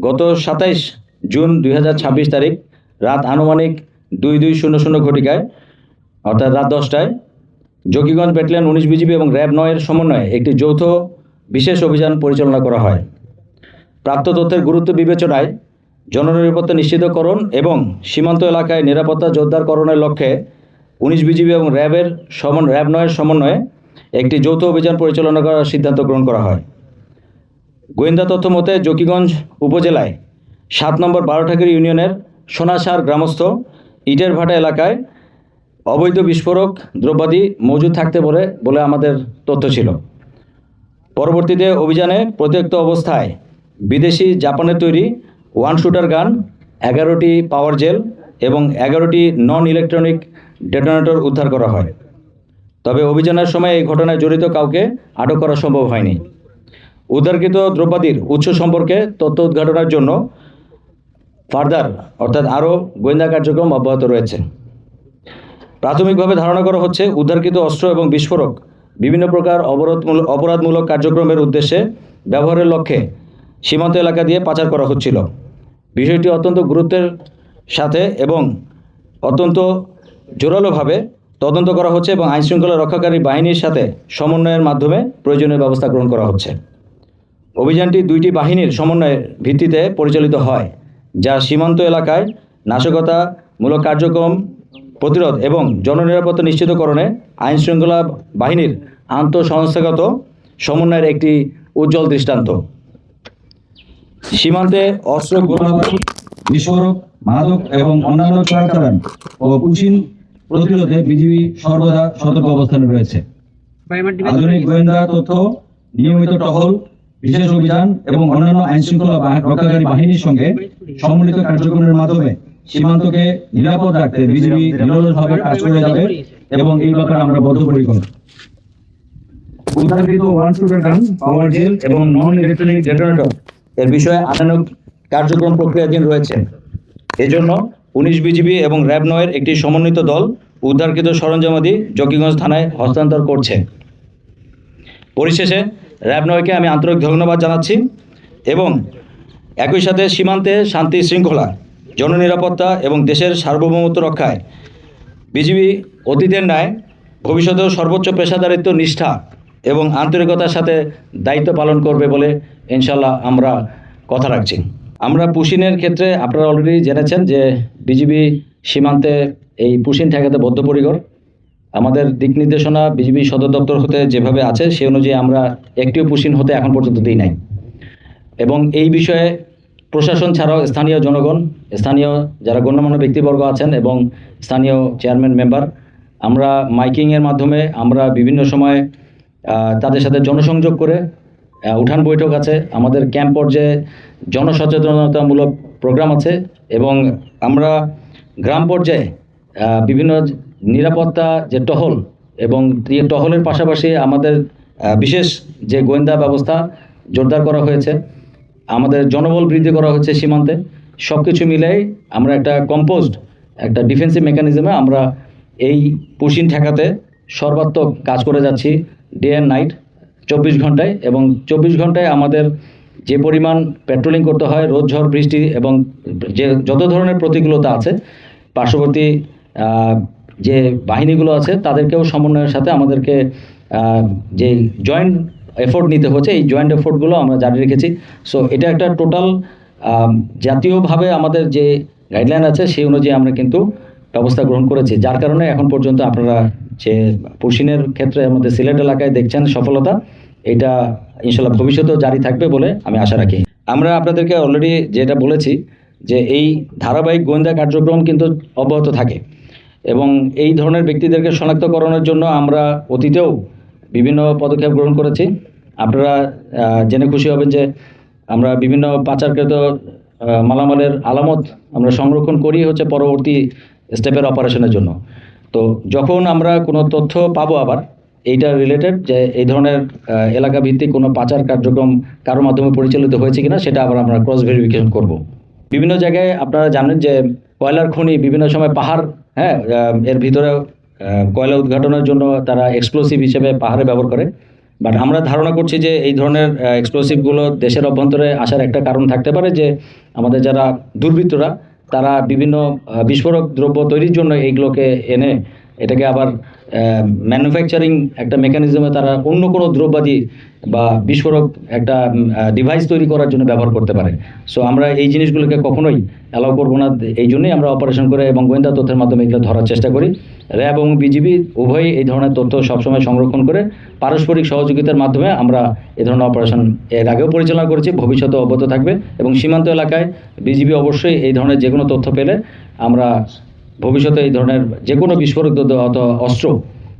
গত 27 জুন 2026 তারিখ রাত আনুমানিক 2200 ঘটিকায় অর্থাৎ রাত 10টায় জকিগঞ্জ ব্যাটালিয়ন 19 বিজিবি এবং র্যাব 9 এর সমন্বয়ে একটি যৌথ বিশেষ অভিযান পরিচালনা করা হয়। প্রাপ্ত তথ্যের গুরুত্ব বিবেচনায় জননিরাপত্তা নিশ্চিতকরণ এবং সীমান্ত এলাকায় নিরাপত্তা জোরদারকরণের লক্ষ্যে 19 বিজিবি এবং র্যাব 9 এর সমন্বয়ে একটি যৌথ অভিযান পরিচালনা করার সিদ্ধান্ত গ্রহণ করা হয়। গোয়েন্দা তথ্য মতে জকিগঞ্জ উপজেলায় 7 নম্বর 12ঠাকুর ইউনিয়নের সোনাসার গ্রামস্থ ইটের ভাটা এলাকায় অবৈধ বিস্ফোরক দ্রব্যাদি মজুদ থাকতে পারে বলে আমাদের তথ্য ছিল। পরবর্তীতে অভিযানে প্রত্যক্ত অবস্থায় বিদেশি জাপানের তৈরি 1 শুটার গান, 11টি পাওয়ার জেল এবং 11টি নন ইলেকট্রনিক ডেটোনেটর উদ্ধার করা হয়। তবে অভিযানের সময় এই ঘটনায় জড়িত কাউকে আটক করা সম্ভব হয়নি। উদ্ধারকৃত দ্রব্যাদির উৎস সম্পর্কে তথ্য উদ্ঘাটনের জন্য ফার্দার অর্থাৎ আরও গোয়েন্দা কার্যক্রম অব্যাহত রয়েছে। প্রাথমিকভাবে ধারণা করা হচ্ছে উদ্ধারকৃত অস্ত্র এবং বিস্ফোরক বিভিন্ন প্রকার অপরাধমূলক কার্যক্রমের উদ্দেশ্যে ব্যবহারের লক্ষ্যে সীমান্ত এলাকা দিয়ে পাচার করা হচ্ছিল। বিষয়টি অত্যন্ত গুরুত্বের সাথে এবং অত্যন্ত জোরালোভাবে তদন্ত করা হচ্ছে এবং আইনশৃঙ্খলা রক্ষাকারী বাহিনীর সাথে সমন্বয়ের মাধ্যমে প্রয়োজনীয় ব্যবস্থা গ্রহণ করা হচ্ছে। অভিযানটি 2টি বাহিনীর সমন্বয়ের ভিত্তিতে পরিচালিত হয়, যা সীমান্ত এলাকায় নাশকতামূলক কার্যক্রম প্রতিরোধ এবং জননিরাপত্তা নিশ্চিতকরণে আইনশৃঙ্খলা বাহিনীর আন্তঃসংস্থাগত সমন্বয়ের একটি উজ্জ্বল দৃষ্টান্ত। সীমান্তে অস্ত্র, গোলাবারুদ, বিস্ফোরক, মাদক এবং অন্যান্য চোরাচালান ও পুশিন প্রতিরোধে বিজিবি সর্বদা সতর্ক অবস্থানে রয়েছে। আধুনিক গোয়েন্দা তথ্য, নিয়মিত টহল, বিশেষ অভিযান এবং অন্যান্য আইনশৃঙ্খলা রক্ষাকারী বাহিনীর সঙ্গে সম্মিলিত কার্যক্রমের মাধ্যমে সীমান্তকে নিরাপদ রাখতে বিজিবি নিরলসভাবে কাজ করে যাবে এবং এই ব্যাপারে আমরা বদ্ধপরিকর। উদ্ধারকৃত 1 শুটার গান, পাওয়ার জেল এবং নন ইলেকট্রনিক ডেটোনেটর এর বিষয়ে আইনানুগ কার্যক্রম প্রক্রিয়াধীন রয়েছে। এজন্য 19 বিজিবি এবং র্যাব 9 এর একটি সমন্বিত দল উদ্ধারকৃত সরঞ্জামাদি জকিগঞ্জ থানায় হস্তান্তর করছে। পরিশেষে র্যাব 9কে আমি আন্তরিক ধন্যবাদ জানাচ্ছি এবং একই সাথে সীমান্তে শান্তি শৃঙ্খলা, জননিরাপত্তা এবং দেশের সার্বভৌমত্ব রক্ষায় বিজিবি অতীতের ন্যায় ভবিষ্যতেও সর্বোচ্চ পেশাদারিত্ব, নিষ্ঠা এবং আন্তরিকতার সাথে দায়িত্ব পালন করবে বলে ইনশাল্লাহ আমরা কথা রাখছি। আমরা পুশিনের ক্ষেত্রে আপনারা অলরেডি জেনেছেন যে বিজিবি সীমান্তে এই পুশিন ঠেকাতে বদ্ধপরিকর। আমাদের দিক নির্দেশনা বিজিবি সদর দপ্তর হতে যেভাবে আছে সেই অনুযায়ী আমরা একটিও পুশিন হতে এখন পর্যন্ত দিই নাই এবং এই বিষয়ে প্রশাসন ছাড়াও স্থানীয় জনগণ, স্থানীয় যারা গণ্যমান্য ব্যক্তিবর্গ আছেন এবং স্থানীয় চেয়ারম্যান মেম্বার, আমরা মাইকিংয়ের মাধ্যমে আমরা বিভিন্ন সময় তাদের সাথে জনসংযোগ করে উঠান বৈঠক আছে, আমাদের ক্যাম্প পর্যায়ে জনসচেতনতামূলক প্রোগ্রাম আছে এবং আমরা গ্রাম পর্যায়ে বিভিন্ন নিরাপত্তা যে টহল এবং টহলের পাশাপাশি আমাদের বিশেষ যে গোয়েন্দা ব্যবস্থা জোরদার করা হয়েছে, আমাদের জনবল বৃদ্ধি করা হচ্ছে সীমান্তে। সব কিছু মিলেই আমরা একটা কম্পোজড একটা ডিফেন্সিভ মেকানিজমে আমরা এই পুশিন ঠেকাতে সর্বাত্মক কাজ করে যাচ্ছি ডে অ্যান্ড নাইট 24 ঘন্টায় এবং 24 ঘন্টায় আমাদের যে পরিমাণ পেট্রোলিং করতে হয়, রোদ ঝড় বৃষ্টি এবং যে যত ধরনের প্রতিকূলতা আছে, পার্শ্ববর্তী যে বাহিনীগুলো আছে তাদেরকেও সমন্বয়ের সাথে আমাদেরকে যে জয়েন্ট এফোর্ট নিতে হচ্ছে, এই জয়েন্ট এফোর্টগুলো আমরা জারি রেখেছি। সো এটা একটা টোটাল জাতীয়ভাবে আমাদের যে গাইডলাইন আছে সেই অনুযায়ী আমরা কিন্তু ব্যবস্থা গ্রহণ করেছি, যার কারণে এখন পর্যন্ত আপনারা যে পুশিনের ক্ষেত্রে আমাদের সিলেট এলাকায় দেখছেন সফলতা, এটা ইনশাল্লাহ ভবিষ্যতেও জারি থাকবে বলে আমি আশা রাখি। আমরা আপনাদেরকে অলরেডি যেটা বলেছি যে এই ধারাবাহিক গোয়েন্দা কার্যক্রম কিন্তু অব্যাহত থাকে এবং এই ধরনের ব্যক্তিদেরকে শনাক্তকরণের জন্য আমরা অতীতেও বিভিন্ন পদক্ষেপ গ্রহণ করেছি। আপনারা জেনে খুশি হবেন যে আমরা বিভিন্ন পাচারকৃত মালামালের আলামত আমরা সংরক্ষণ করি হচ্ছে পরবর্তী স্টেপের অপারেশনের জন্য। তো যখন আমরা কোনো তথ্য পাবো আবার এইটা রিলেটেড যে এই ধরনের এলাকা ভিত্তিক কোনো পাচার কার্যক্রম কারোর মাধ্যমে পরিচালিত হয়েছে কিনা সেটা আবার আমরা ক্রস ভেরিফিকেশন করব। বিভিন্ন জায়গায় আপনারা জানেন যে কয়লার খনি বিভিন্ন সময় পাহাড়, এর ভিতরে কয়লা উদ্ঘাটনের জন্য তারা এক্সপ্লোসিভ হিসেবে পাহাড়ে ব্যবহার করে। বাট আমরা ধারণা করছি যে এই ধরনের এক্সপ্লোসিভগুলো দেশের অভ্যন্তরে আসার একটা কারণ থাকতে পারে যে আমাদের যারা দুর্বৃত্তরা তারা বিভিন্ন বিস্ফোরক দ্রব্য তৈরির জন্য এইগুলোকে এনে এটাকে আবার ম্যানুফ্যাকচারিং একটা মেকানিজমে তারা অন্য কোনো দ্রব্যাদি বা বিস্ফোরক একটা ডিভাইস তৈরি করার জন্য ব্যবহার করতে পারে। সো আমরা এই জিনিসগুলোকে কখনোই অ্যালাউ করবো না। এই জন্যই আমরা অপারেশন করে এবং গোয়েন্দা তথ্যের মাধ্যমে এগুলো ধরার চেষ্টা করি। র্যাব এবং বিজিবি উভয়ই এই ধরনের তথ্য সবসময় সংরক্ষণ করে পারস্পরিক সহযোগিতার মাধ্যমে আমরা এই ধরনের অপারেশন এর আগেও পরিচালনা করেছি, ভবিষ্যতে অব্যাহত থাকবে। এবং সীমান্ত এলাকায় বিজিবি অবশ্যই এই ধরনের যে কোনো তথ্য পেলে আমরা ভবিষ্যতে এই ধরনের যে কোনো বিস্ফোরক অস্ত্র,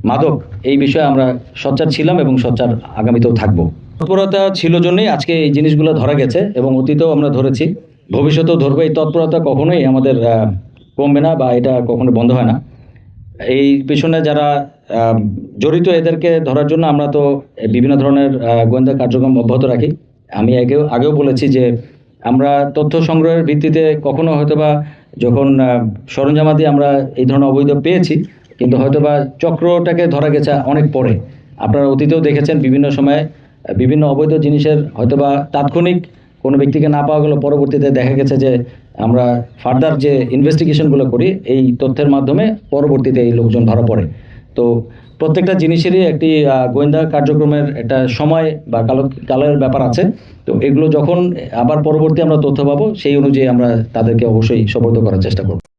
মাদক, এই বিষয়ে আমরা সোচ্চার ছিলাম এবং সোচ্চার আগামীতেও থাকবো। তৎপরতা ছিল জন্যই আজকে এই জিনিসগুলো ধরা গেছে এবং অতীতেও আমরা ধরেছি, ভবিষ্যতেও ধরবো। এই তৎপরতা কখনোই আমাদের কমবে না বা এটা কখনো বন্ধ হয় না। এই পেছনে যারা জড়িত এদেরকে ধরার জন্য আমরা তো বিভিন্ন ধরনের গোয়েন্দা কার্যক্রম অব্যাহত রাখি। আমি আগেও বলেছি যে আমরা তথ্য সংগ্রহের ভিত্তিতে কখনো হয়তোবা যখন সরঞ্জামাদি আমরা এই ধরনের অবৈধ পেয়েছি, কিন্তু হয়তোবা চক্রটাকে ধরা গেছে অনেক পরে। আপনারা অতীতেও দেখেছেন বিভিন্ন সময়ে বিভিন্ন অবৈধ জিনিসের হয়তোবা তাৎক্ষণিক কোনো ব্যক্তিকে না পাওয়া গেল, পরবর্তীতে দেখা গেছে যে আমরা ফার্দার যে ইনভেস্টিগেশনগুলো করি এই তথ্যের মাধ্যমে পরবর্তীতে এই লোকজন ধরা পড়ে। তো প্রত্যেকটা জিনিসেরই একটি গোয়েন্দা কার্যক্রমের একটা সময় বা কালের ব্যাপার আছে। তো এগুলো যখন আবার পরবর্তী আমরা তথ্য পাবো সেই অনুযায়ী আমরা তাদেরকে অবশ্যই সোপর্দ করার চেষ্টা করব।